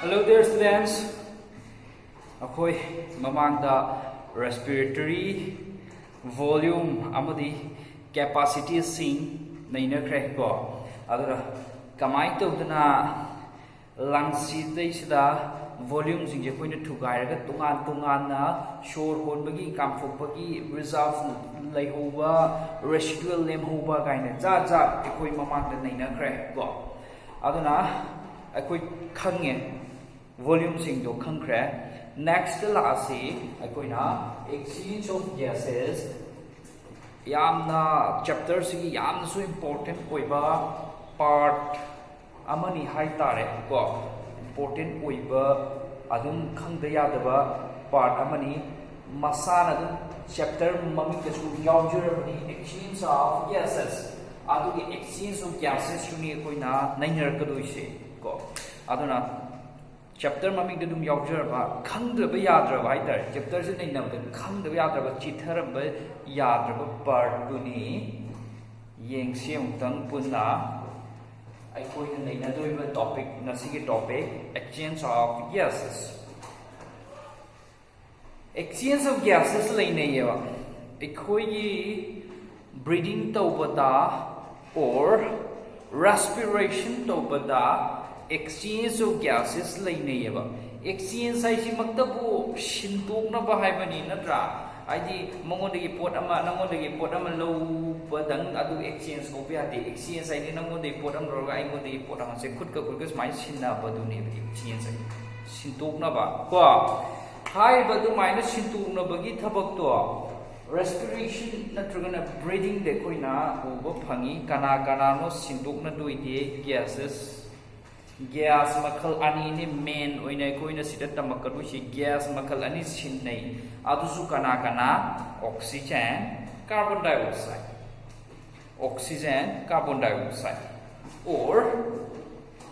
Hello there students. Akoi mamangda respiratory volume amadi capacity sing naina kre ko adura kamai tawdana lungs dai sida volume sing je koina thugai raga tungan na shor honbagi kamphokbagi reserve laihoba residual lemhoba kaina ja akoi mamangda naina kre ko aduna akoi khange volume sing do khangkre next lasi akoina exchange of gases yamna chapter sigi yamna so important oiba part amani hai tare ko important oiba adum khangda yadaba part amani masana adum chapter mami kasu yaujurabani exchange of gases adu exchange of gases suni akoina nainar kadoise ko aduna chapter maming dum yaujraba khangdraba yadraba haidar chapter se nei namda khangdraba yadraba chitharaba yadraba part duni yengse umtang punna ai koina nei na doiba topic nasige topic exchange of gases. Exchange of gases leine yewa ekoi breathing tawbada or respiration tawbada exchange of gases lainayeba exchange haisi maktabu shintokna ba haibani natra aidi mongondagi pot ama nangondagi pot ama low badang adu exchange ko biate exchange haidi nangondagi pot am roga aingondagi pot ama se khut ka smai sinna baduni exchange shintokna ba ko hai badu minus shintokna bagi thabak to respiration natragana breathing de koina uba phangi kana no shintokna duide gases gas makhal ani ni main oina koina sida tamakadu si gas makhal ani sinnai adusu kana oxygen carbon dioxide or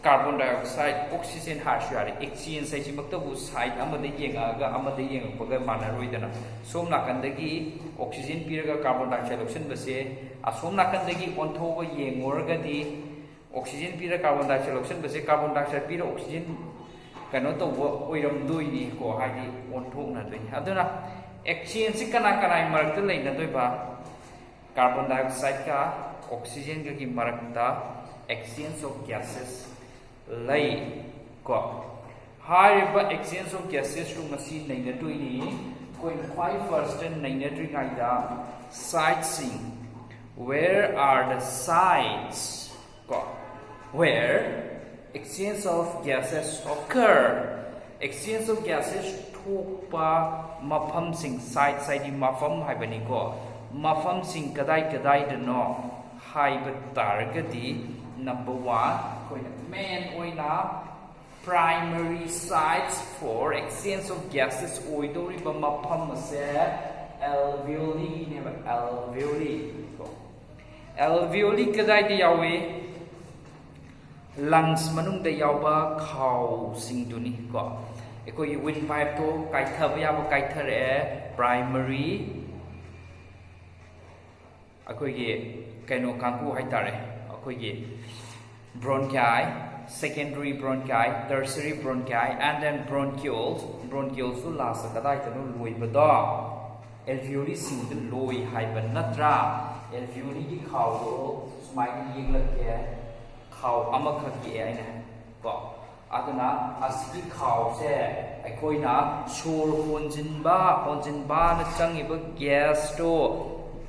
carbon dioxide oxygen harshari exchange sai maktabu side amade yenga ga amade yenga paga manaroidana som nakandagi oxygen piraga carbon dioxide oxygen base asom nakandagi onthoba yengorgadi oxygen pira carbon dioxide oxygen base carbon dioxide pira oxygen kano to oiram doini ko haidi onthokna doi aduna exchange kana marakta leina doi ba carbon dioxide ka oxygen ka ki marakta exchange of gases lay ko hariba exchange of gases ru masi naina doini coin 5 first naina dringaida sites sing where are the sites ko where exchange of gases occur. Exchange of gases thokpa mafam sing side mafam haibani ko mafam sing kadai dano haiba targadi number 1 koina main oina primary sites for exchange of gases oidori ba mafam ase alveoli neba alveoli kadai de yawe lungs manung da yauba khaw singduni ko ekoi windpipe to kaithaba yaba kaithare primary akoi ge kaino kangku haitare akoi ge bronchi secondary bronchi tertiary bronchi and then bronchioles to last kadai tanu loibada alveoli singd loi haiba natra alveoli gi khaw smai yinglake khaw amakha ki aina ko aduna asigi khaw se akoina sur honjinba na changiba gas to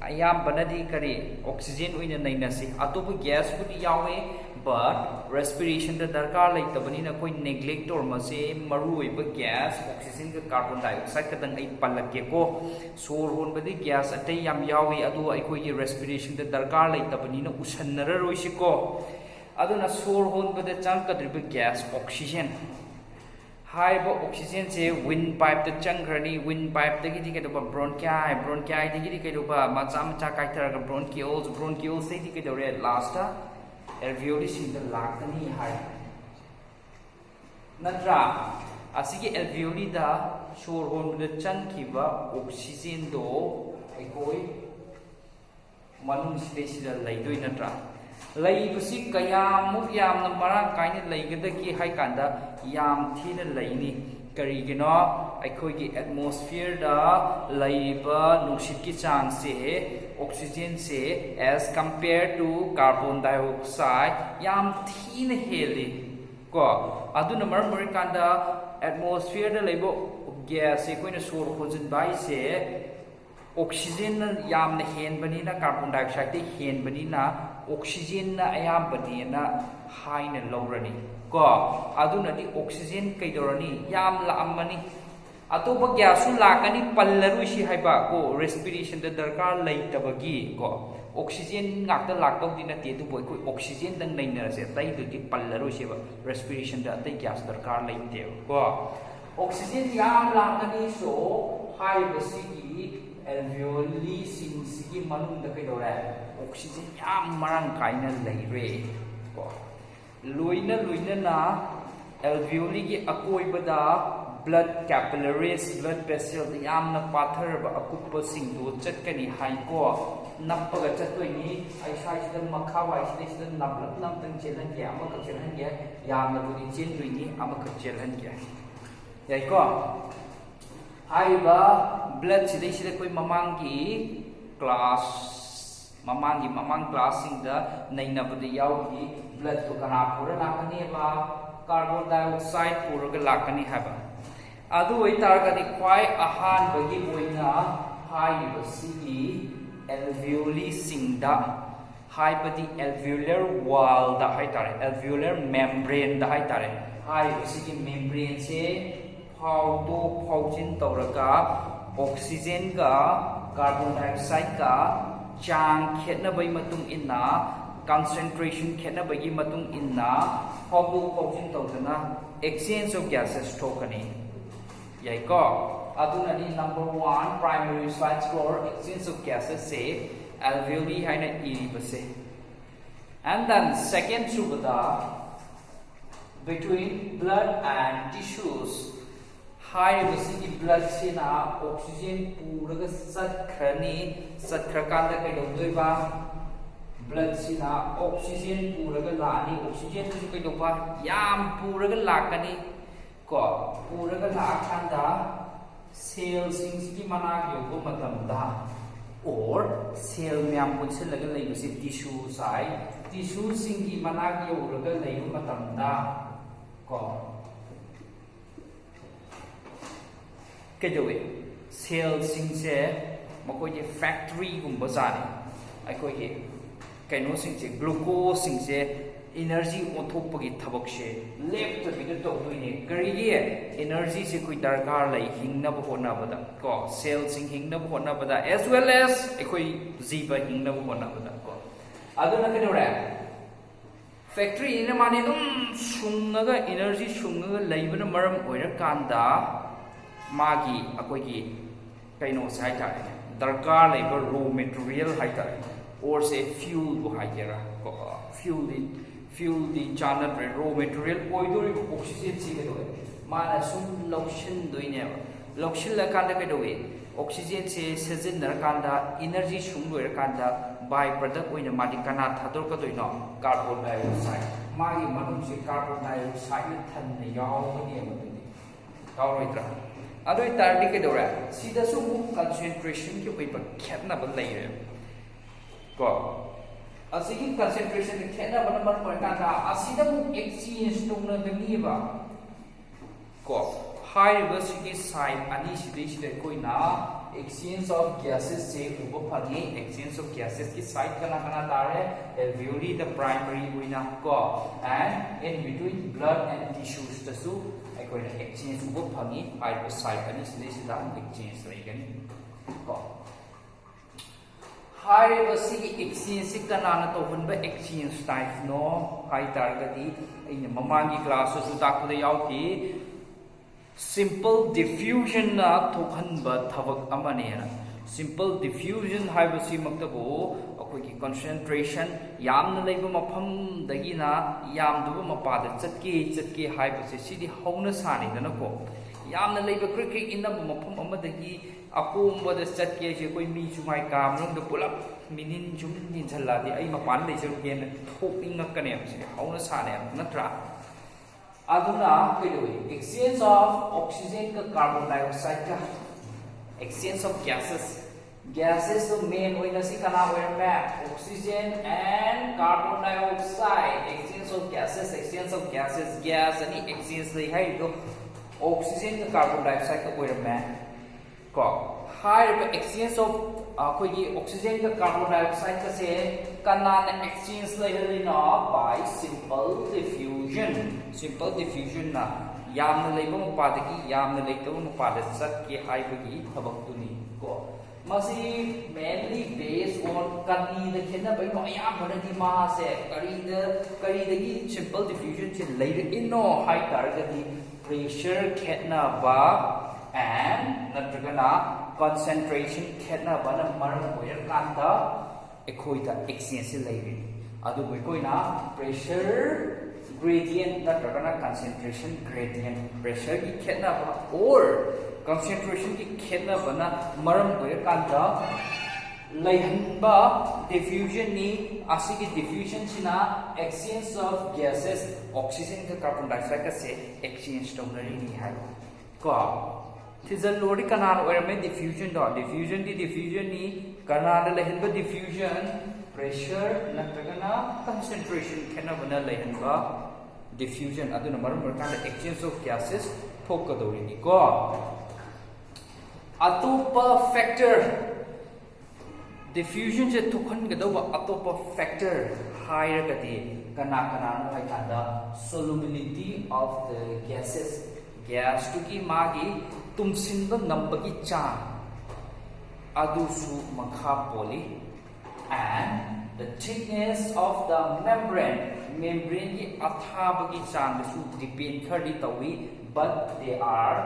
ayam banadi kari oxygen oina naina si atobu gas budi yawe but respiration da darkar laitabani na koi neglect or ma se maru oiba gas oxygen ka carbon dioxide kadang ai palakke ko sur honbadi gas atai yam yawe adu aikoi gi respiration da darkar laitabani na usannara roisi ko aduna sur honbada changkadriba gas oxygen haiba oxygen se windpipe ta changrani windpipe ta gi kedoba bronchi gi kedoba macha kaitharaga bronchioles se gi kedore last alveoli sinda lakani hai natra asigi alveoli da sur honbada changkiba oxygen do aikoi manung sida laidoi natra ꯂꯩꯕꯁꯤ ꯀꯌꯥꯃꯨꯛ ꯌꯥꯝꯅ ꯃꯔꯥꯡ ꯀꯥꯏꯅ ꯂꯩꯒꯗꯒꯦ ꯍꯥꯏ ꯀꯥꯟꯗ ꯌꯥꯝ ꯊꯤꯅ ꯂꯩꯅꯤ ꯀꯔꯤꯒꯤꯅꯣ ꯑꯩꯈꯣꯏꯒꯤ ꯑꯦꯠꯃꯣꯁꯐꯤꯌꯔꯗ ꯂꯩꯔꯤꯕ ꯅꯨꯡꯁꯤꯠꯀꯤ ꯆꯥꯡꯁꯦ ꯑꯣꯛꯁꯤꯖꯦꯟꯁꯦ ꯑꯦꯁ ꯀꯝꯄꯦꯌꯔ ꯇꯨ ꯀꯥꯔꯕꯣꯟ ꯗꯥꯏꯑꯣꯛꯁꯥꯏꯗ ꯌꯥꯝ ꯊꯤꯅ ꯍꯦꯜꯂꯤ ꯀꯣ ꯑꯗꯨꯅ ꯃꯔꯝ ꯑꯣꯏꯔꯀꯥꯟꯗ ꯑꯦꯠꯃꯣꯁꯐꯤꯌꯔꯗ ꯂꯩꯕ ꯒ꯭ꯌꯥꯁꯁꯦ ꯑꯩꯈꯣꯏꯅ ꯁꯣꯔ ꯍꯣꯟꯖꯤꯟꯕ ꯍꯥꯏꯁꯦ ꯑꯣꯛꯁꯤꯖꯦꯟꯅ ꯌꯥꯝꯅ ꯍꯦꯟꯕꯅꯤꯅ ꯀꯥꯔꯕꯣꯟ ꯗꯥꯏꯑꯣꯛꯁꯥꯏꯗꯇꯩ ꯍꯦꯟꯕꯅꯤꯅ ꯑꯣꯛꯁꯤꯖꯦꯟꯅ ꯑꯌꯥꯝꯕꯅꯦꯅ ꯍꯥꯏꯅ ꯂꯧꯔꯅꯤ ꯀꯣ ꯑꯗꯨꯅꯗꯤ ꯑꯣꯛꯁꯤꯖꯦꯟ ꯀꯩꯗꯧꯔꯅꯤ ꯌꯥꯝ ꯂꯥꯛꯑꯝꯃꯅꯤ ꯑꯇꯣꯞꯄ ꯒ꯭ꯌꯥꯁꯁꯨ ꯂꯥꯛꯀꯅꯤ ꯄꯜꯂꯔꯣꯏꯁꯤ ꯍꯥꯏꯕ ꯀꯣ ꯔꯦꯁꯄꯤꯔꯦꯁꯟꯗ ꯗꯔꯀꯥꯔ ꯂꯩꯇꯕꯒꯤ ꯀꯣ ꯑꯣꯛꯁꯤꯖꯦꯟ ꯉꯥꯛꯇ ꯂꯥꯛꯇꯧꯗꯤ ꯅꯠꯇꯦ ꯑꯗꯨꯕꯨ ꯑꯩꯈꯣꯏ ꯑꯣꯛꯁꯤꯖꯦꯟꯗꯪ ꯅꯩꯅꯔꯁꯦ ꯑꯇꯩꯗꯨꯗꯤ ꯄꯜꯂꯔꯣꯏꯁꯦꯕ ꯔꯦꯁꯄꯤꯔꯦꯁꯟꯗ ꯑꯇꯩ ꯒ꯭ꯌꯥꯁ ꯗꯔꯀꯥꯔ ꯂꯩꯇꯦꯕ ꯀꯣ ꯑꯣꯛꯁꯤꯖꯦꯟ ꯌꯥꯝ ꯂꯥꯛꯀꯅꯤ ꯁꯣ ꯍꯥꯏꯔꯤꯕꯁꯤꯒꯤ ꯑꯦꯜꯚꯤꯑꯣꯂꯤꯁꯤꯡꯁꯤꯒꯤ ꯃꯅꯨꯡꯗ ꯀꯩꯗꯧꯔꯦ ꯑꯣꯛꯁꯤꯖꯦꯟ ꯌꯥꯝ ꯃꯔꯥꯡ ꯀꯥꯏꯅ ꯂꯩꯔꯦ ꯀꯣ ꯂꯣꯏꯅꯅ ꯑꯦꯜꯚꯤꯑꯣꯂꯤꯒꯤ ꯑꯀꯣꯏꯕꯗ blood capillaries blood vessel yamna pathar akupasing do chatkani haiko nappaga chattoini ai sai sida makha wai sida nablap namtang chelan ge amaka chelan ge yamna budi chen duini amaka chelan ge yaiko aiba blood sida koi mamangi class mamang classing da naina budi yaugi blood to kana pura lakani ba carbon dioxide pura lakani haba adu oitargani kwai ahan bagi boina haibasigi alveoli singda haibadi alveolar wall da haitare alveolar membrane da haitare haibasigi membrane se phauto phaujin tawraga oxygen ga carbon dioxide ga chang khetna bai matung inna concentration khetna bai matung inna phauto phaujin tawdana exchange of gases thokani yaiko adunani number 1 primary slide score exchange of gases say alveoli haina iribase and then second subada between blood and tissues high basiki blood sina oxygen puraga satkrakanda kai doiba blood sina oxygen puraga lani oxygen su kai doba yam puraga lakani ko puraga lakanda cells singki manag yogo matamda or cell myam punsilaga leibase tissue side tissue singki manag yoga leibu matamda ko kejowe cell singse makoi factory gumba jani aikoi kaino singse glucose singse energy onthokpagi thabakse lepta bida tawdoine karige energy se koi darkar lai hingnaba honabada ko cell sing hingnaba honabada as well as ekoi jiba hingnaba honabada ko aduna kenora factory ina mane dum sungaga energy sungaga laibana maram oira kanda magi akoigi kaino sai tare darkar laiba raw material hai tare or say fuel bu haigera ko fuel the channel raw material oidori oxygen si ke do mana sum lotion doine lotion la kanda ke do oxygen se sejin nar kanda energy sum loir kanda by product oina madi kana thador ka doino carbon dioxide magi manum se carbon dioxide na than ne yaw ni amani tawroidra adoi tardi ke dora sida su concentration ke oiba khetna ba laire ko asigi concentration khetna ba number point ka asida mu exchange tungna dani ba ko high velocity side ani sida koina exchange of gases se ubo phagi exchange of gases ki side kana tare alveoli the primary oina ko and in between blood and tissues tasu aikoina exchange ubo phagi high side ani sida exchange laigani ko हाइबसिगी exchange से कनाना तो बनबा exchange type नो हाई तारगदी इन ममांगी क्लास सु ताकदे यावती सिंपल डिफ्यूजन ना थोखनबा थबक अमने ना सिंपल डिफ्यूजन हाइबसि मक्तबो अखोगी कंसंट्रेशन यामना लेबा मफम दगिना यामदुबा मपादा चटके हाइबसि सिदि हौना सानि दनको यामना लेबा क्रिक इनब मफम अमदगी ꯑꯄꯣꯝꯕꯗ ꯆꯠꯀꯦ ꯍꯥꯏꯁꯦ ꯑꯩꯈꯣꯏ ꯃꯤ ꯁꯨꯃꯥꯏ ꯀꯥ ꯃꯅꯨꯡꯗ ꯄꯨꯂꯞ ꯃꯤꯅꯤꯟ ꯁꯨꯝ ꯅꯤꯟꯁꯜꯂꯛꯑꯗꯤ ꯑꯩ ꯃꯄꯥꯟ ꯂꯩꯖꯔꯨꯒꯦꯅ ꯊꯣꯛꯅꯤꯡꯉꯛꯀꯅꯦꯕ ꯁꯤ ꯍꯧꯅ ꯁꯥꯅꯦꯕ ꯅꯠꯇ꯭ꯔꯥ ꯑꯗꯨꯅ ꯀꯩꯗꯧꯏ exchange of oxygen ka carbon dioxide ka exchange of gases to main oina si kana oirame oxygen and carbon dioxide exchange of gases gas ani exchange lei hai do oxygen ka carbon dioxide ka oirame ko higher exchange of akhoi oxygen ka carbon dioxide ka se kana exchange lei halina by simple diffusion na yamna leiba mapadagi yamna leitaba mapada satke haibagi thabakuni ko masi mainly based on kani da khena bai no ayamana di ma se kari dagi simple diffusion se leir inno high targati pressure khena ba and natragana concentration khena ba na maram hoyer kanda ekhoida exchange se leir adu koina pressure gradient natragana concentration gradient pressure ki khena ba or concentration ki khena bana maram hoyer kanda laihanba diffusion ni asigi diffusion sina exchange of gases oxygen ka carbon dioxide ka se exchange tonari ni hai ko thizal lori kanan oirame diffusion ni kanan laihanba diffusion pressure natragana concentration khena bana laihanba diffusion aduna maram hoyer kanda exchange of gases thokadori ni ko atopa factor diffusion je thokhan gadawa atopa factor higher gadi kana no hai kanda solubility of the gases gas to ki magi tumsinba ngambagi chang adu su makha poli and the thickness of the membrane ki athabagi chang su depend khari tawi but they are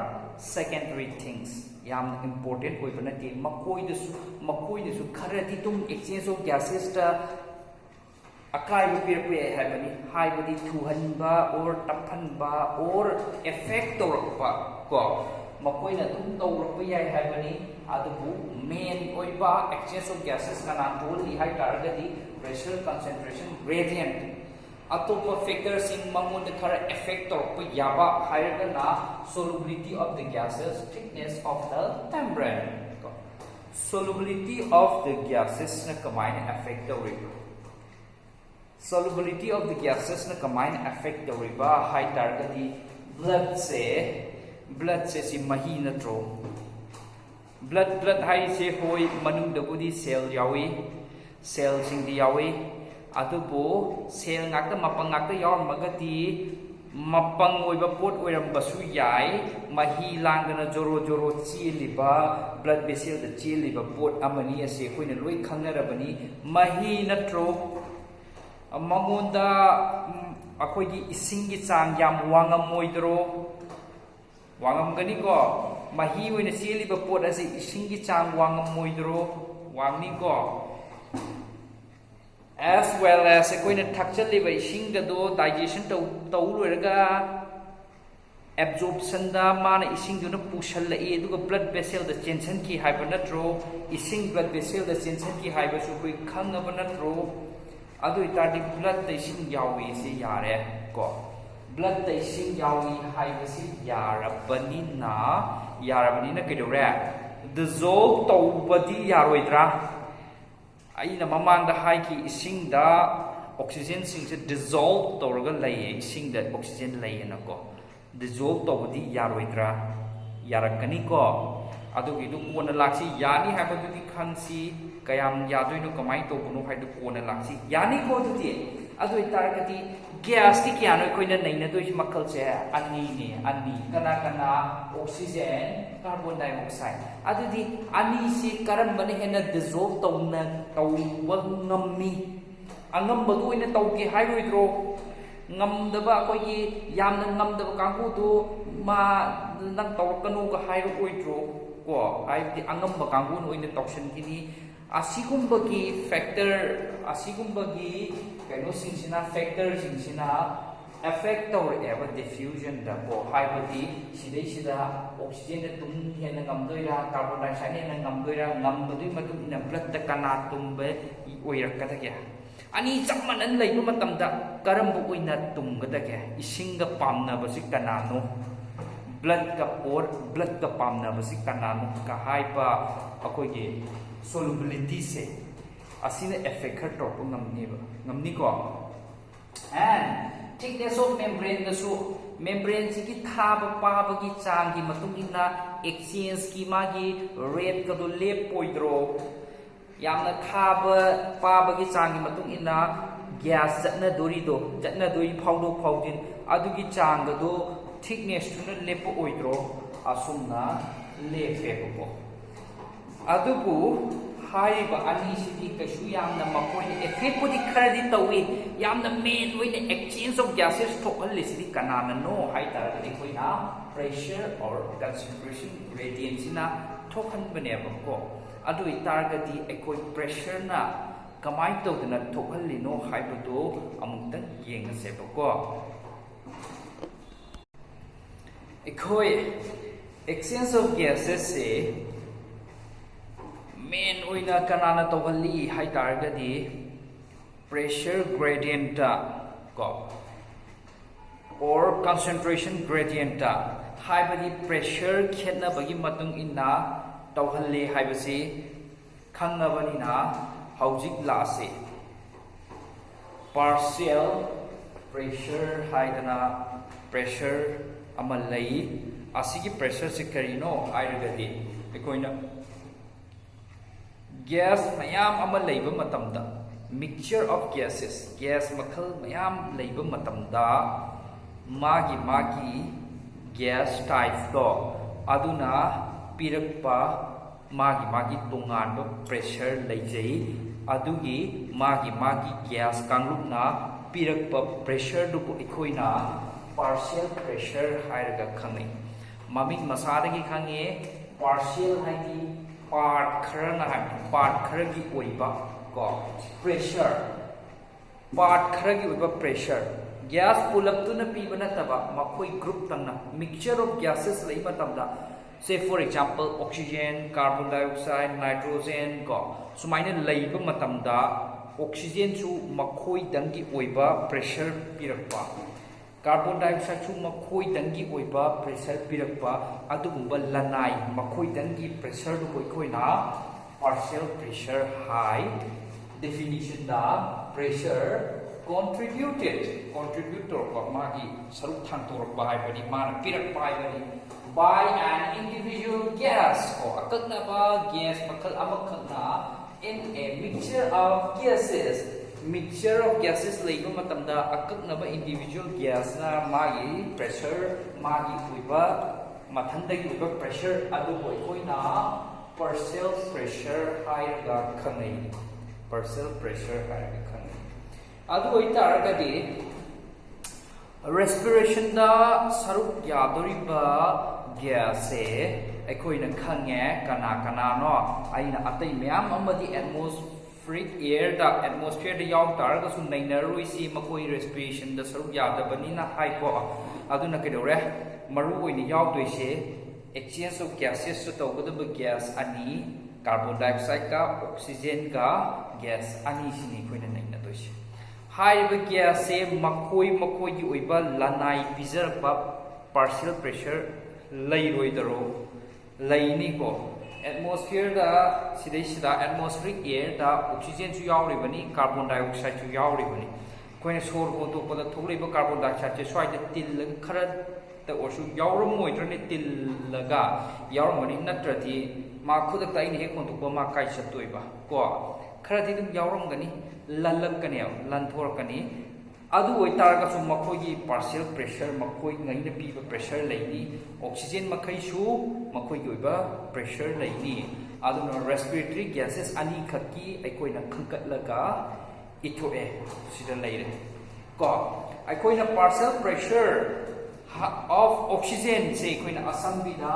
secondary things yam important koi bana ti makoi desu kharati tum exchange of gases ta akai pir pe habani haibadi thuhanba or taphanba or effect torpa ko makoi na tum torpa yai habani adubu main oiba exchange of gases kana toli hai targadi pressure concentration gradient atopa factors in mamon the khara effect torpa yaba higher na solubility of the gases thickness of the membrane solubility of the gases na combine affect the river solubility of the gases na combine affect the river high targadi blood se si mahi na tro blood hai se hoi manung da body cell yawi cell sing di yawi adubo cell ngakta mapang ngakta yaw magati mapang oiba pot oirambasu yai mahi langana joro chiliba blood vessel da chiliba pot amani ase koina loi khangnarabani mahi natro mamonda akoi gi isingi chang yam wangam moidro wangam gani ko mahi oina chiliba pot ase isingi chang wangam moidro wangni ko as well as akoina thakchaliba isinga do digestion tau loiraga absorption da mana ising duna pushal la e duga blood vessel da tension ki haiba natro ising blood vessel da tension ki haiba su koi khangaba natro adu itadi blood da ising yawi se yare ko blood da ising yawi haiba si yarabani na kedore dissolve tawbadi yaroidra aina mamangda haiki isingda oxygen singse dissolve tawraga laye isingda oxygen layena ko dissolve tawbadi yaroidra yarakani ko adugi du kona laksi yani habadu di khansi kayam yadoino kamai to bunu haidu kona laksi yani ko duti adu itaragati gas ti kyano koina naina do is makal che ani kana oxygen carbon dioxide adu di ani si karam bane hena dissolve tawna tawwa ngammi angam badu ina tawki hairoidro ngamdaba koi yamna ngamdaba kangku du ma nang tawkanu ka hairoidro ko ai di angam ba kangku no ina toxin kini asigumbagi factor asigumba gi kaino singsina factor singsina affect tꯧꯔꯛꯑꯦꯕ diffusionꯗ ꯀꯣ ꯍꯥꯏꯕꯗꯤ ꯁꯤꯗꯩꯁꯤꯗ ꯑꯣꯛꯁꯤꯖꯦꯟꯗ ꯇꯨꯝ ꯍꯦꯟꯅ ꯉꯝꯗꯣꯏꯔꯥ carbon dioxide ꯍꯦꯟꯅ ꯉꯝꯗꯣꯏꯔꯥ ꯉꯝꯕꯗꯨꯒꯤ ꯃꯇꯨꯡ ꯏꯟꯅ ꯕ꯭ꯂꯗꯇ ꯀꯅꯥ ꯇꯨꯝꯕ ꯑꯣꯏꯔꯛꯀꯗꯒꯦ ꯑꯅꯤ ꯆꯞ ꯃꯥꯟꯅꯅ ꯂꯩꯕ ꯃꯇꯝꯗ ꯀꯔꯝꯕ ꯑꯣꯏꯅ ꯇꯨꯝꯒꯗꯒꯦ ꯏꯁꯤꯡꯒ ꯄꯥꯝꯅꯕꯁꯤ ꯀꯅꯥꯅꯣ ꯕ꯭ꯂꯗꯀ ꯄꯥꯝꯅꯕꯁꯤ ꯀꯅꯥꯅꯣ ꯀ ꯍꯥꯏꯕ ꯑꯩꯈꯣꯏꯒꯤ ꯁꯣꯂꯨꯕꯤꯂꯤꯇꯤꯁꯦ ꯑꯁꯤꯅ ꯑꯦꯐꯦꯛ ꯈꯔ ꯇꯧꯔꯛꯄ ꯉꯝꯅꯤꯀꯣ and thickness of membrane dasu membrane sigi thaba pabagi changi matung inna exchange ki magi rate ka do lep poidro yamna thaba pabagi changi matung inna gas jatna dori phawdo phawdin adugi chang ga do thickness tuna lep oidro asumna lepe ko adubu हाइबा अनी सिदी कशु यामना मकोई effect पुदी खरदी तवी यामना मेन ओइने एक्सचेंज ऑफ गैसेस थोकहल्ले सिदी कनाना नो हाइ तारगदि कोइना प्रेशर और कंसंट्रेशन ग्रेडियंट सिना थोकहनबनेबको अदु इतारगदि एकोइ प्रेशर ना कमाइ तौदना थोकहल्लिनो हाइबदो अमुक्तन येंगसेबको एकोइ एक्सचेंज ऑफ गैसेस से मेन ओइना कनाना तौहल्ली हाइ तारगदि प्रेशर ग्रेडियंट को और कंसंट्रेशन ग्रेडियंट हाइबदि प्रेशर खेतनबगी मतुंग इन्ना तौहल्ले हाइबसी खंगनबनिना हौजिक लासे पार्शियल प्रेशर हाइदना प्रेशर अमा लई असिगी प्रेशर से करिनो हाइरगदि एकोइना gas mayam ama leiba matamda mixture of gases gas makhal mayam leiba matamda magi gas type do aduna pirakpa magi tungan do pressure leijai adugi magi gas kangrupna pirakpa pressure du ko ikoina partial pressure hairaga khangai maming masadagi khange partial haidi part khara gi oiba ko pressure part khara gi oiba pressure gas pulap tu na pi bana taba makoi group tangna mixture of gases lei matamda say for example oxygen carbon dioxide nitrogen ko sumaina leiba matamda oxygen chu makoi dangi oiba pressure pirakpa carbon dioxide chu makoi dangi oiba pressure pirakpa adugumba lanai makoi dangi pressure du koina partial pressure high definition da pressure contributor ko magi saruk thang tor ba haibani mana pirak pai bani by an individual gas or akakna ba gas makhal amakhna in a mixture of gases leiba matamda akaknaba individual gas na magi pressure magi uiba mathandagi uiba pressure adu koina partial pressure haiga khanai adu oitaragadi respiration da saruk yadoriba gas se aikoina khange kana no aina atai myam amadi atmospheric air da atmosphere da yaw taraga su nainaroi si makoi respiration da saruk yadabani na haipo aduna kedore maru oina yaw doise exchange of gases to tawgadaba gas ani carbon dioxide ka oxygen ka gas ani sini koina naina doise haiba gas se makoi gi oiba lanai pizarpa partial pressure lairoi daro laini ko atmosphere da sida atmospheric air da oxygen chu yauribani carbon dioxide chu yauribani koina sor ko to pada tholiba carbon dioxide che swai da til khara da orsu yaurum moitrani til laga yaurumani natrati ma khudak tai ne kon to ma kai chatoiba ko khara ti dum yaurum gani lalakani lanthor kani adu oitarga su makoi partial pressure makoi ngai na pi pressure laini oxygen makai su makoi oiba pressure laini adu no respiratory gases ani khaki aikoi na khangkat laga ithoe sida laire ko aikoi na partial pressure of oxygen se aikoi na asambida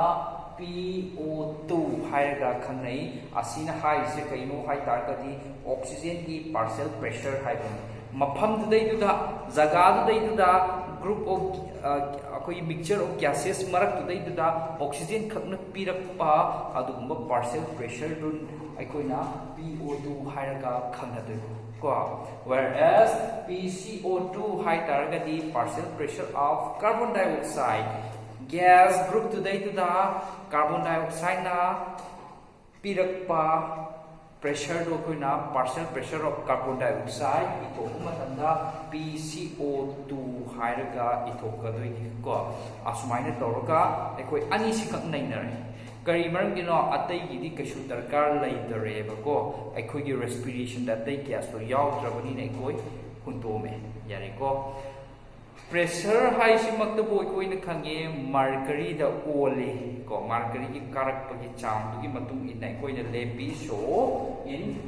PO2 hairaga khanai asina hai se kaino hai targadi oxygen ki partial pressure haibani mafam dudai duda jaga dudai duda group of akoi mixture of gases marak tudai duda oxygen khakna pirakpa adugumba partial pressure dun aikoina PO2 hairaga khangna ko, whereas PCO2 high targadi partial pressure of carbon dioxide gas group tudai duda carbon dioxide na pirakpa pressure do koina partial pressure of carbon dioxide ito matanda PCO2 hairaga ito kadoi ko asumaina toroka ekoi ani sikak nainare kari maram gino atai gidi kashu darkar laidare bako ekoi gi respiration da tai gas to yaw trabani ne ekoi huntome yare ko pressure high simak to boy koi na khange mercury da ole ko mercury ki karak pagi cham tu ki matung in nai koi na lepi so in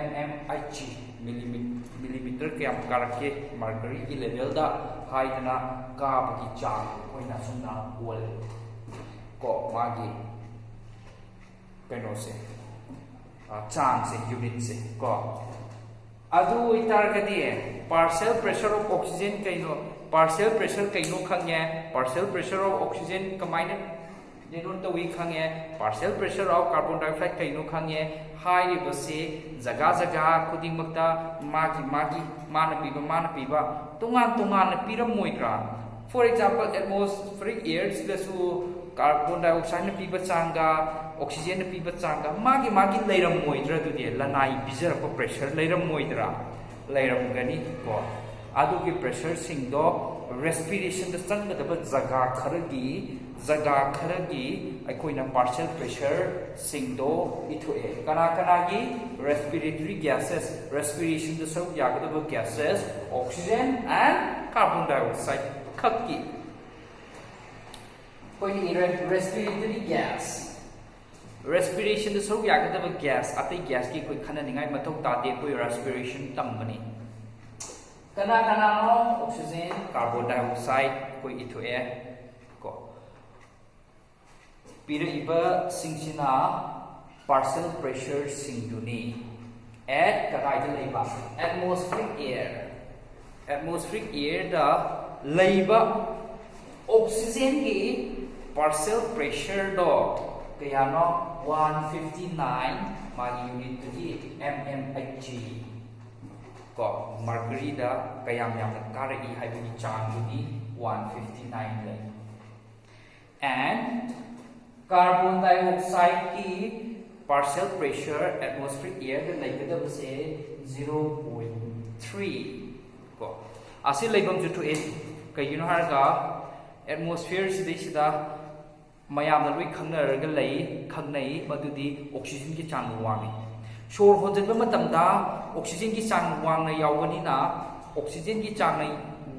mmHg millimeter ke am karak ke mercury ki level da high na ka pagi cham koi na sumna ole ko magi kano se cham se unit se ko adu itar kadi partial pressure of oxygen kaino partial pressure kaino khangye partial pressure of oxygen kamaina denon to we khangye partial pressure of carbon dioxide kaino khangye high level se jaga jaga khuding makta magi mana piba tungan na piram moikra for example atmospheric air sidasu carbon dioxide na piba changa oxygen na piba changa magi leiram moidra du de lanai bizar ko pressure leiram moidra leiram gani ko adu ki pressure sing do respiration da changa da jaga kharagi aikoina partial pressure sing do ithoe kana gi respiratory gases respiration da sau yaga da gases oxygen and carbon dioxide khakki respiratory gas respiration the so yagadaba gas atai gas ki koi khana ningai mathok ta de koi respiration tambani kana no oxygen carbon dioxide koi ithoe ko pira iba singsina partial pressure singduni at karai da leiba atmospheric air da leiba oxygen ki partial pressure do kaya no 159 magi unit to di mmHg ko mercury da kaya yam kare I habi chang di 159 le and carbon dioxide ki partial pressure atmospheric air da laigada base 0.3 ko asi laibam ju to kayino harga atmosphere sida mayam na loi khangna lei khangnai madudi oxygen ki chang wangi shor honjanba matamda oxygen ki chang wangna yawani na oxygen ki chang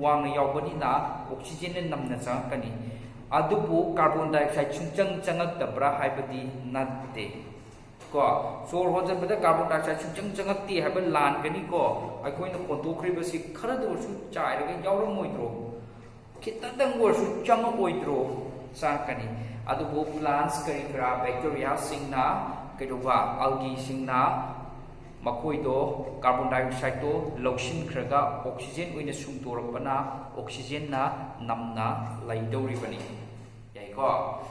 wangna yawani na oxygen ne namna changkani adubu carbon dioxide chungchang tabra haibadi natte ko shor honjanba da carbon dioxide chungchang ti haiba lan kani ko aikoina kontokriba si khara do su chai ra yawram moidro kitadang worsu chang oidro changkani adubu plants karikra bacteria singna keduba algae singna makoi do carbon dioxide do lokshin khraga oxygen oina sungtorapana oxygen na namna laidori bani yai ko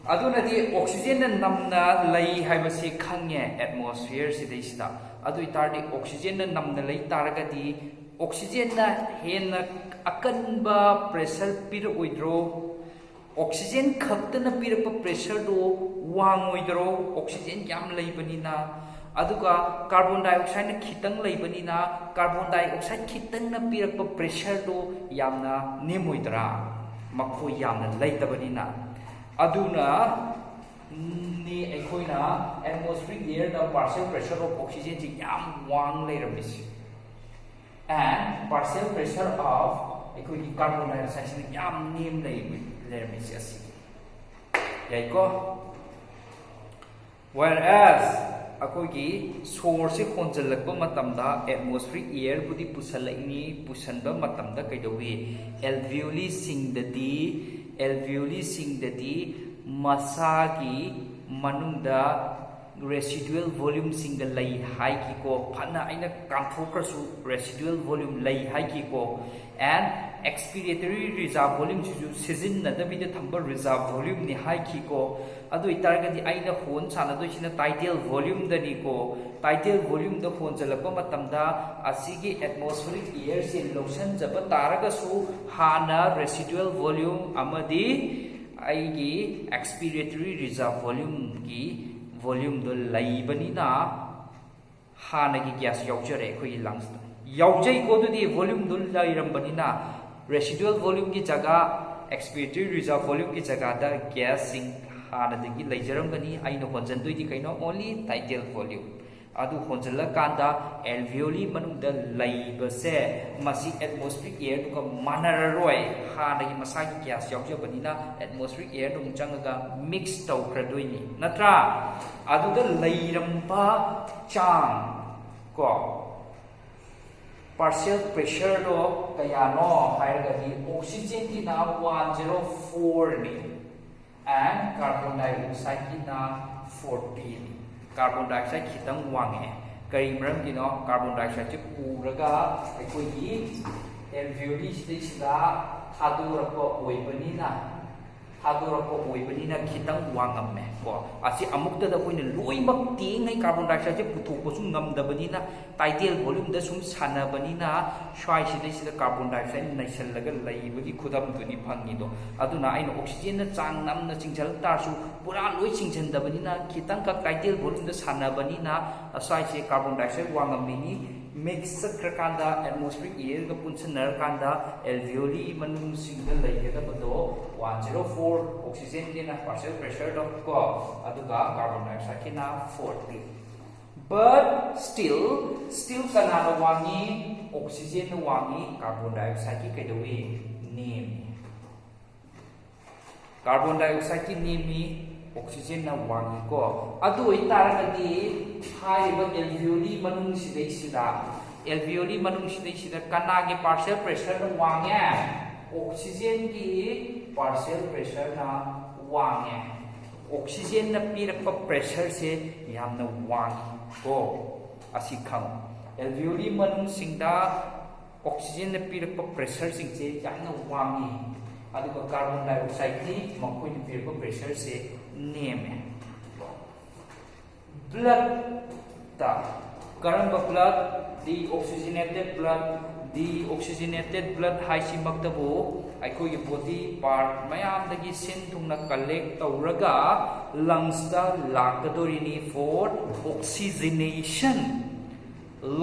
aduna di oxygen na namna lai haibasi khangye atmosphere sidaisida adu itardi oxygen na namna lai taragadi oxygen na hena akanba pressure pir oidro oxygen khaktana pirapa pressure do wang oidro oxygen yam leibanina aduga carbon dioxide na khitang leibanina carbon dioxide khitang na pirapa pressure do yamna nemoidra makho yamna leidabanina aduna ni ekoina atmospheric air da partial pressure of oxygen ji yam wang leirabisi and partial pressure of equity carbon dioxide yam name lermisi asi yaiko whereas akogi source khonjalakba matamda atmospheric air budi pusalaini pusanba matamda kaidawi alveoli singdadi masagi manungda residual volume single lay high kiko phana aina kamthokrasu residual volume lay high kiko and expiratory reserve volume ju season na dabida thamba reserve volume ni high kiko adu itargadi aina hon chana do china tidal volume da ni ko tidal volume da hon jalapa matamda asigi atmospheric air se lotion jaba taraga su hana residual volume amadi aigi expiratory reserve volume ki volume do laibani na hana gi gas yaujare khoi lungs yaujai ko do di volume do lairambani na residual volume ki jaga expiratory reserve volume ki jaga da gas sing hana dagi laijarambani aina honjan doi di kaino only tidal volume adu honjala kanda alveoli manungda laiba se masi atmospheric air to manararoi hana gi masagi gas yaujabani na atmospheric air dum changaga mix tawkradoi ni natra adu da lairamba chang ko partial pressure do kaya no hairagadi oxygen ki na 104 ni and carbon dioxide ki na 40 ni carbon dioxide khitang wange kari maram ki no carbon dioxide chi puraga ekoi gi alveoli sida thadurako oibani na khitang wangamme ko asi amukta da koina loimak tingai carbon dioxide je puthok su ngamdabani na tidal volume da sum sanabani na shwai sida carbon dioxide naisal laga laibagi khudam duni phangi do aduna aina oxygen na chang nam na chingjal tar su pura loi chingjan dabani na khitang ka tidal volume da sanabani na asai se carbon dioxide wangammi ni mix sakrakanda atmospheric air ga punsanar kanda alveoli manung single laigada bado 104 oxygen ki na partial pressure do ko aduga carbon dioxide ki na 40 but still kanana wangi oxygen na wangi carbon dioxide ki kedawi nim carbon dioxide ki nimi oxygen na wangi ko adu itaragadi haiba alveoli manung sida kanagi partial pressure na wangi oxygen ki partial pressure na wangi oxygen na pirakpa pressure se yamna wangi ko asikhang alveoli manung singda oxygen na pirakpa pressure singse yamna wangi aduga carbon dioxide ni makoi ni pirakpa pressure se name blood ta karamba blood deoxygenated blood haisi maktabu aikoi body part mayam dagi sin thungna collect tawraga lungs da lakadorini for oxygenation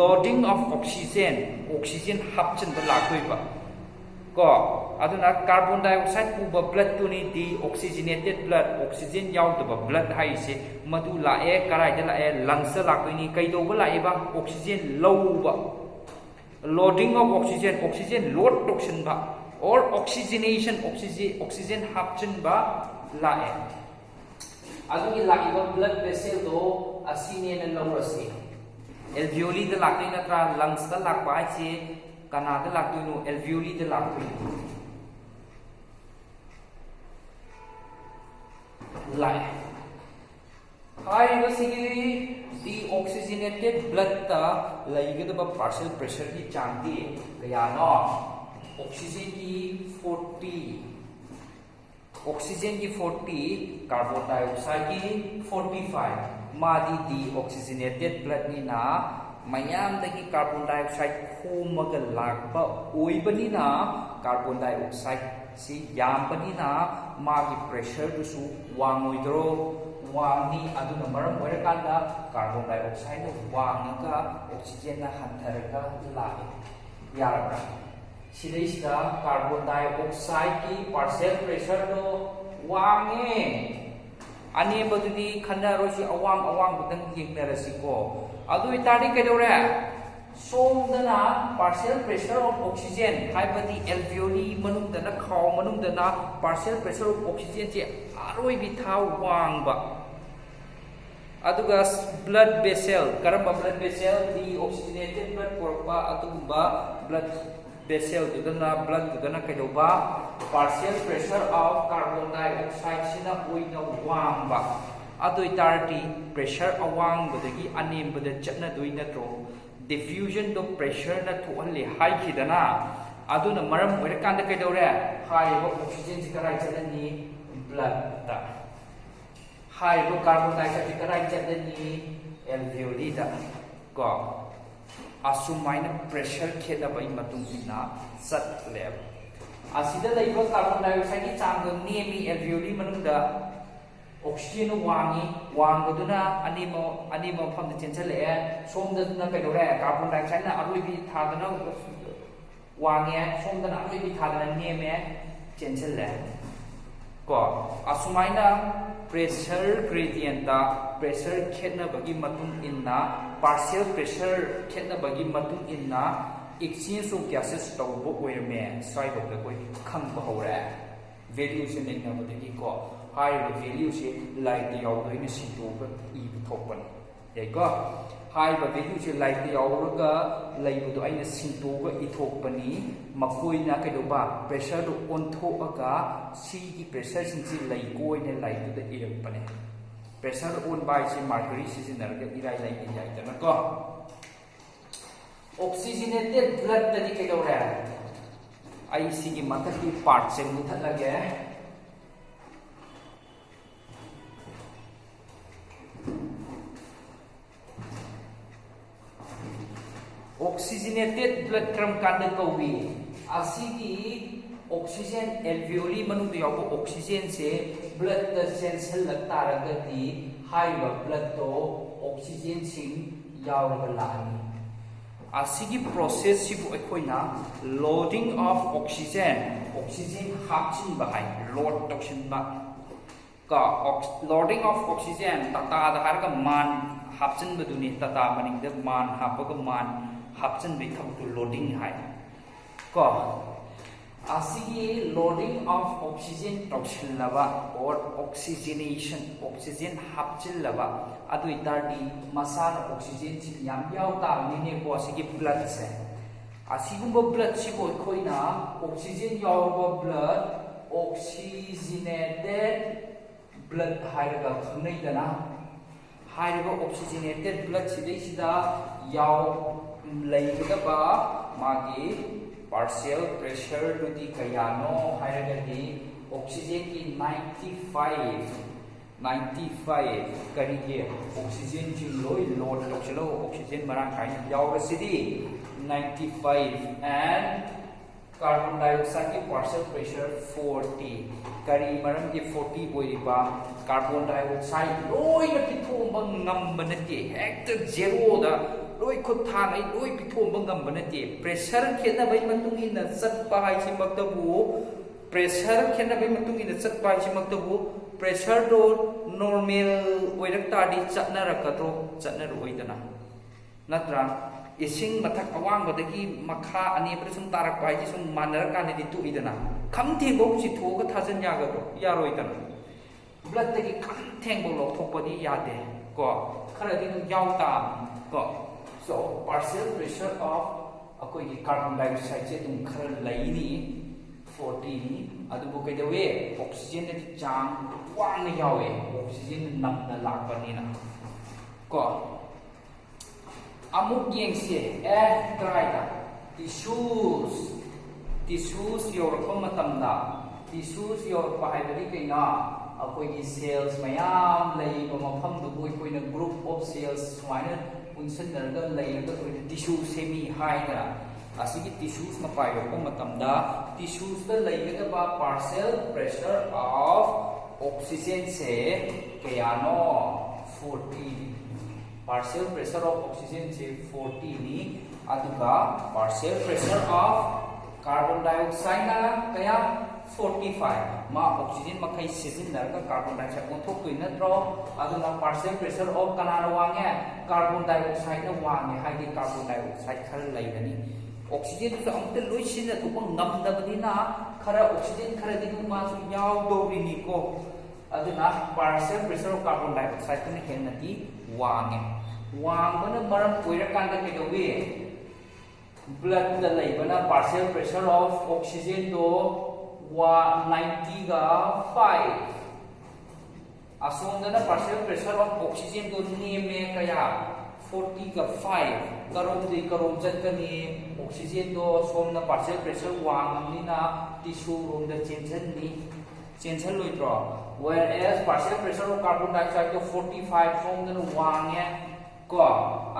loading of oxygen hapchen da lakoiba ko aduna carbon dioxide puba blood tu ni deoxygenated blood oxygen yaudaba blood haise madu lae karai da lae lungs da lakoi kai do ba lae ba oxygen low ba loading of oxygen load toxin ba or oxygenation oxygen hapchen ba lae adugi lae ba blood vessel do asine na lawrasi alveoli da lakai na tra lungs da lakba che kanada laktuino alveoli da laktuino lae hai sigi deoxygenated blood ta laigada ba partial pressure ki changdi kaya no oxygen ki 40 carbon dioxide ki 45 madi deoxygenated blood ni na mayam dagi carbon dioxide khumaga lakba oibani na carbon dioxide si yambani na magi pressure du su wangoidro wangi aduna maram oirakanda carbon dioxide no wangaga oxygen na hantaraga lae yarabra sida carbon dioxide ki partial pressure do wange ani badudi khanda rosi awang budang yengnarasi ko adu itari kedore somdana partial pressure of oxygen haibadi alveoli manungdana khaw manungdana partial pressure of oxygen je aroi bi tha wangba aduga blood vessel karamba blood vessel deoxygenated blood korpa atugba blood vessel dudana blood dudana kedoba partial pressure of carbon dioxide sina oina wangba ꯑꯗꯨ ꯑꯣꯏꯇꯥꯔꯗꯤ pressure ꯑꯋꯥꯡꯕꯗꯒꯤ ꯑꯅꯦꯝꯕꯗ ꯆꯠꯅꯗꯣꯏ ꯅꯠꯇ꯭ꯔꯣ ꯗꯤꯐ꯭ꯌꯨꯖꯟꯗꯣ ꯄ꯭ꯔꯦꯁꯔꯅ ꯊꯣꯛꯍꯜꯂꯤ ꯍꯥꯏꯈꯤꯗꯅ ꯑꯗꯨꯅ ꯃꯔꯝ ꯑꯣꯏꯔꯀꯥꯟꯗ ꯀꯩꯗꯧꯔꯦ ꯍꯥꯏꯔꯤꯕ ꯑꯣꯛꯁꯤꯖꯦꯟꯁꯤ ꯀꯗꯥꯏ ꯆꯠꯂꯅꯤ ꯕ꯭ꯂꯗꯇ ꯍꯥꯏꯔꯤꯕ ꯀꯥꯔꯕꯣꯟ ꯗꯥꯏꯑꯣꯛꯁꯥꯏꯗꯁꯤ ꯀꯗꯥꯏ ꯆꯠꯂꯅꯤ ꯑꯦꯜꯚꯤꯑꯣꯂꯤꯗ ꯀꯣ ꯑꯁꯨꯃꯥꯏꯅ ꯄ꯭ꯔꯦꯁꯔ ꯈꯦꯠꯅꯕꯒꯤ ꯃꯇꯨꯡ ꯏꯟꯅ ꯆꯠꯂꯦꯕ ꯑꯁꯤꯗ ꯂꯩꯕ ꯀꯥꯔꯕꯣꯟ ꯗꯥꯏꯑꯣꯛꯁꯥꯏꯗꯀꯤ ꯆꯥꯡꯗꯣ ꯅꯦꯝꯃꯤ ꯑꯦꯜꯚꯤꯑꯣꯂꯤ ꯃꯅꯨꯡꯗ ꯑꯣꯛꯁꯤꯖꯦꯟꯅ ꯋꯥꯡꯉꯤ ꯋꯥꯡꯕꯗꯨꯅ ꯑꯅꯦꯝꯕ ꯃꯐꯝꯗ ꯆꯦꯟꯁꯤꯜꯂꯛꯑꯦ ꯁꯣꯝꯗꯅ ꯀꯩꯗꯧꯔꯦ ꯀꯥꯔꯕꯣꯟ ꯗꯥꯏꯑꯣꯛꯁꯥꯏꯗꯅ ꯑꯔꯣꯏꯕꯤ ꯊꯥꯗꯅ वांगे सोमदना अरोइबी थादना नेमे चेंसले को असुमाइना प्रेशर ग्रेडियंट प्रेशर खेतनबगी मतुंग इन्ना पार्शियल प्रेशर खेतनबगी मतुंग इन्ना एक्सचेंज ऑफ गैसेस तौबो ओइरमे स्वाइबो कोई खंग हौरे वैल्यू से नैनबदगी को हाइबो वैल्यू से लाइट यावदोइने सिंदोब इ थोपन याइको हाइबा वैल्यू से लाइट यावरगा लैबदो आइना सिंदोगा इथोपनी मकोइना कैदोबा प्रेशर दो ओनथोअगा सी की प्रेशर सिंसी लैकोइने लाइटुदा इरपने प्रेशर ओन बाय से मर्करी सिजनरगा इराय लाइट याइदना को ऑक्सीजनेटेड ब्लड तदी कैदोरे आई सी की मथकी पार्ट से मुथलगे ऑक्सीजनेटेड ब्लड क्रम कांड कौवी असीगी ऑक्सीजन एल्वियोली मनुंग यावो ऑक्सीजन से ब्लड द सेंसल लगतारगदी हाइबा ब्लड तो ऑक्सीजन सिंग यावरगा लानी असीगी प्रोसेस सिबु अखोइना लोडिंग ऑफ ऑक्सीजन हापचिन बहाय लोड टॉक्सिन बा का लोडिंग ऑफ ऑक्सीजन तता दहारगा मान हापचिन बदुनी तता मनिंग द मान हापगा मान हापचन बे थबु लोडिंग हाय को असिगी लोडिंग ऑफ ऑक्सीजन टॉक्सिन लबा और ऑक्सीजनेशन ऑक्सीजन हापचिन लबा अदु इतारदी मसान ऑक्सीजन सि याम याव ताबनिने को असिगी ब्लड से असिगुंबो ब्लड सिबो खोइना ऑक्सीजन यावबो ब्लड ऑक्सीजनेटेड ब्लड हाइरगा खंगनैदना हाइरबो ऑक्सीजनेटेड ब्लड सिदैसिदा याव लैगदबा मागी पार्शियल प्रेशर दुदी कयानो हाइरगदी ऑक्सीजन की 95 करिगे ऑक्सीजन जी लोय लोड लक्षलो ऑक्सीजन मरांग काइन यावरसिदी 95 एंड कार्बन डाइऑक्साइड की पार्शियल प्रेशर 40 करी मरम की 40 ओइबा कार्बन डाइऑक्साइड लोय न पिथोंबा ngambनते हेक्टर जेरो दा लोई खुद थांग लोई पिथोंबा ngambनते प्रेशर खेनबई मतुंगिना चटपा हाइसिमक्तबु प्रेशर खेनबई मतुंगिना चटपा हाइसिमक्तबु प्रेशर दो नॉर्मल ओइरक्तादी चटनरकद्रो चटनरोइदना नत्रा इसिंग मथक अवांगबदगी मखा अनेबद सुम तारक हाइजि सुम मानरकानदि तुइदना खमथेंबो चिथोगा थाजन यागदो यारोइदना ब्लड तगी खमथेंबो लौथोकपदि यादे को खरदि यावता को so partial pressure of अकोई कार्बन डाइऑक्साइड से तुम खर लईनी 40 ni adubu kaidawe oxygen na chang wang na yawe oxygen nam na lakpani na ko amuk yeng se try da tissues yor ko matamda tissues yor pa hai bari kaina akoi ki cells mayam lei ba mafam du koi na group of cells swaina unsan da lei da koi tissue semi high da asigi tissues na payo ko matamda tissues da lei da ba partial pressure of oxygen se kayano 40 partial pressure of oxygen se 40 ni aduga partial pressure of carbon dioxide na kaya 45 ma oxygen makai sizinarga carbon dioxide onthok toi natro aduna partial pressure of kanana wange carbon dioxide na wange haidi carbon dioxide khar laigani oxygen to amte loisin na thupang ngamdabadina khara oxygen khara dinu ma su yaw dogrini ko aduna partial pressure of carbon dioxide ne hennati wange wangbana maram koirakanda kedowe blood da laibana partial pressure of oxygen do 90 ga 5 asomdana partial pressure of oxygen do neme kaya 40 ka 5 karom di karom chatkani oxygen do somna partial pressure wangamnina tissue room da chenchen loitro whereas partial pressure of carbon dioxide do 45 somdana wangye ko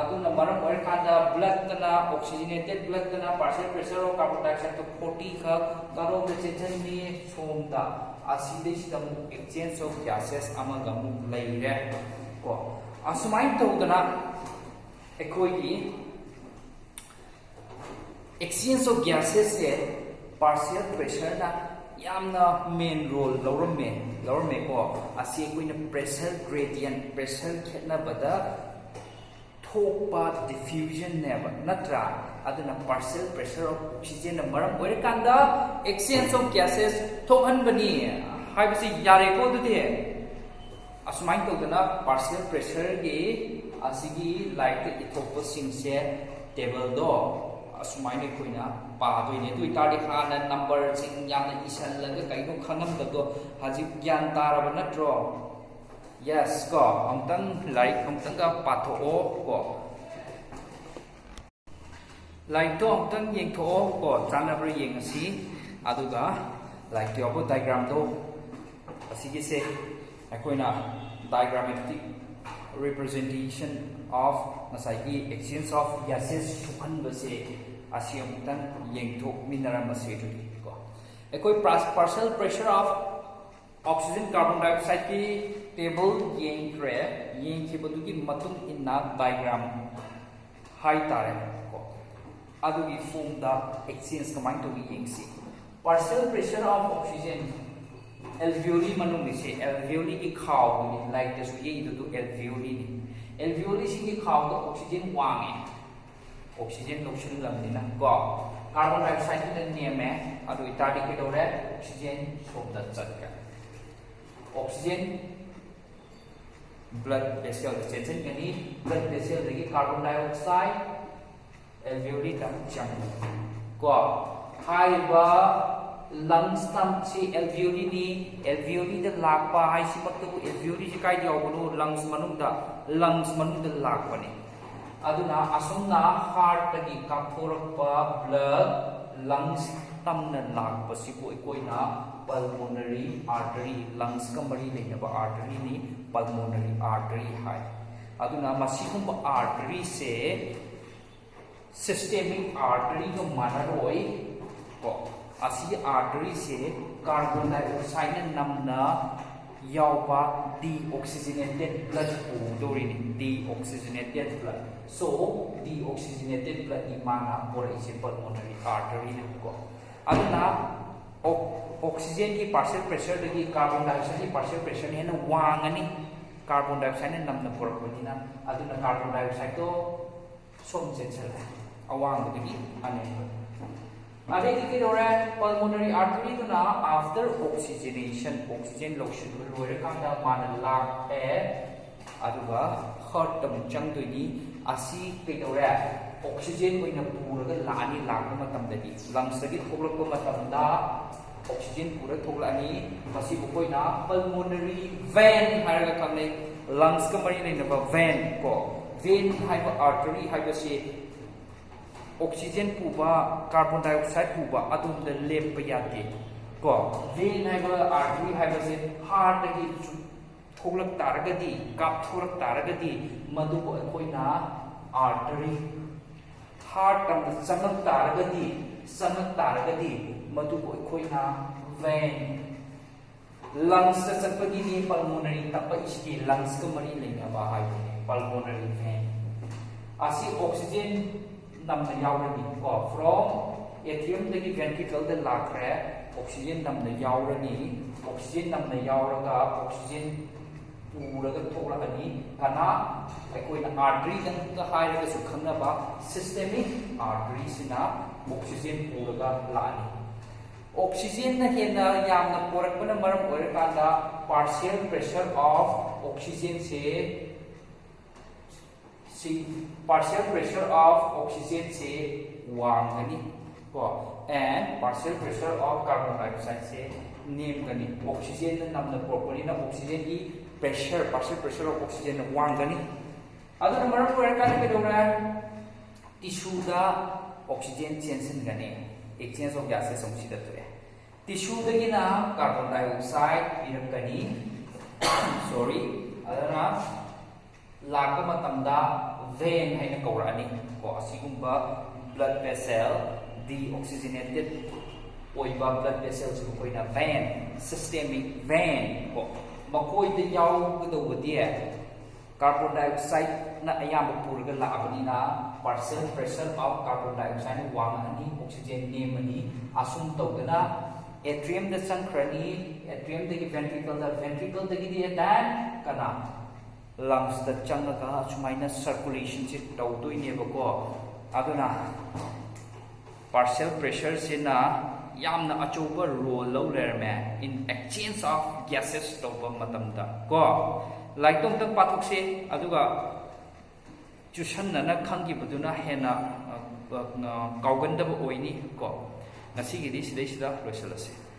aduna maram oirkanda blood kana oxygenated blood kana partial pressure of carbon dioxide to 40 ka karom da chenchen ni somda aside sidamu exchange of gases amaga mu leire ko asumai tawdana ekoi exchange of gases se partial pressure na yamna main role laurame ko asi koina pressure gradient pressure khetna bada thokpa diffusion neba natra aduna partial pressure of oxygen na maram oirkanda exchange of gases thokhan bani haibasi yare ko dute asumai tawdana partial pressure ge asigi like ithokpa singse table do asumai ne koina pa doine tu itari hana number sing yamna isal laga kaino khangam do haji gyan taraba natro yes ko amtang like amtang ga patho ko like to amtang yeng tho ko chanabra yeng asi aduga like to abo diagram do asigi se akoina diagrammatic representation of nasai exchange of gases thukan base asiam tan yeng thok minara mase tu ko ekoi partial pressure of oxygen carbon dioxide ki table yeng ki bodu ki matung inna diagram hai tare ko adu gi form da exchange kamai to yeng si partial pressure of oxygen alveoli manung ni se alveoli ki khaw ni like this ye do alveoli ni alveoli sing ki khaw do oxygen wange oxygen lotion lam ni na ko carbon dioxide ni neme adu itadi ki dore oxygen sobda chatka oxygen blood vessel chenchen kani blood vessel de ki carbon dioxide alveoli tam chang ko haiba lungs tam si alveoli da lakpa hai si maktu alveoli ji kai yawunu lungs manungda lakpani aduna asumna heart tagi kaphorakpa blood lungs tamna lakpa si ko ikoina pulmonary artery lungs ka mari leinaba artery ni pulmonary artery hai aduna masigumba artery se systemic artery ko manaroi ko asi artery se carbon dioxide namna yaupa deoxygenated blood dorini deoxygenated blood so deoxygenated blood ni mana for example pulmonary artery ko aduna oxygen ki partial pressure ki carbon dioxide ki partial pressure ni na wangani carbon dioxide namna porakonina aduna carbon dioxide to som chensel awang digi ane ade ki dore pulmonary artery to na after oxygenation oxygen lotion loire kanda man lak e aduga heart tam chang to ni asi ki dore oxygen oina puraga lani lakma matam dagi lungs dagi thoglakpa matam da oxygen pura thoglani masi bukoina pulmonary vein haraga kamne lungs ka mari nei na vein ko vein haiba artery haiba se oxygen puba carbon dioxide puba adum da lempa yate ko vein haiba artery haiba se heart dagi thoglak taragadi kap thorak taragadi madu ko koina artery heart tam sangat taragadi madu ko koina vein lungs ta chapagi ni pulmonary tappa iski lungs ka mari lenga ba hai pulmonary vein asi oxygen namna yaurani ko from atrium dagi ventricle da lakre oxygen namna yaurani oxygen namna yauraga oxygen puraga thoglani kana aikoina artery dang ka hairaga su khangna ba systemic artery sina oxygen puraga lani oxygen na hena yamna porakpana maram oirakanda partial pressure of oxygen se partial pressure of oxygen se wangani ko and partial pressure of carbon dioxide se name gani oxygen na namna properly na oxygen ki pressure partial pressure of oxygen wangani aduna maram oirkani kedona tissue da oxygen change gani exchange of gases sida thore tissue dagina carbon dioxide irakani sorry aduna laka matamda vein haina kaurani ko asigumba blood vessel deoxygenated oiba blood vessels ko koina vein systemic vein ko makoi de yaw do dia carbon dioxide na ayam purga la abani na partial pressure of carbon dioxide wang ani oxygen ne mani asum to gana atrium da sankrani atrium de ventricle de gi dan kana lungs da changa sumaina circulation se tawdoi ne bako aduna partial pressure se na yamna achoba role lo lerme in exchange of gases tawba matamda ko like tong tang pathok se aduga chusan na khangi buduna hena kauganda ba oini ko ngasi gi di sidai sida loisalase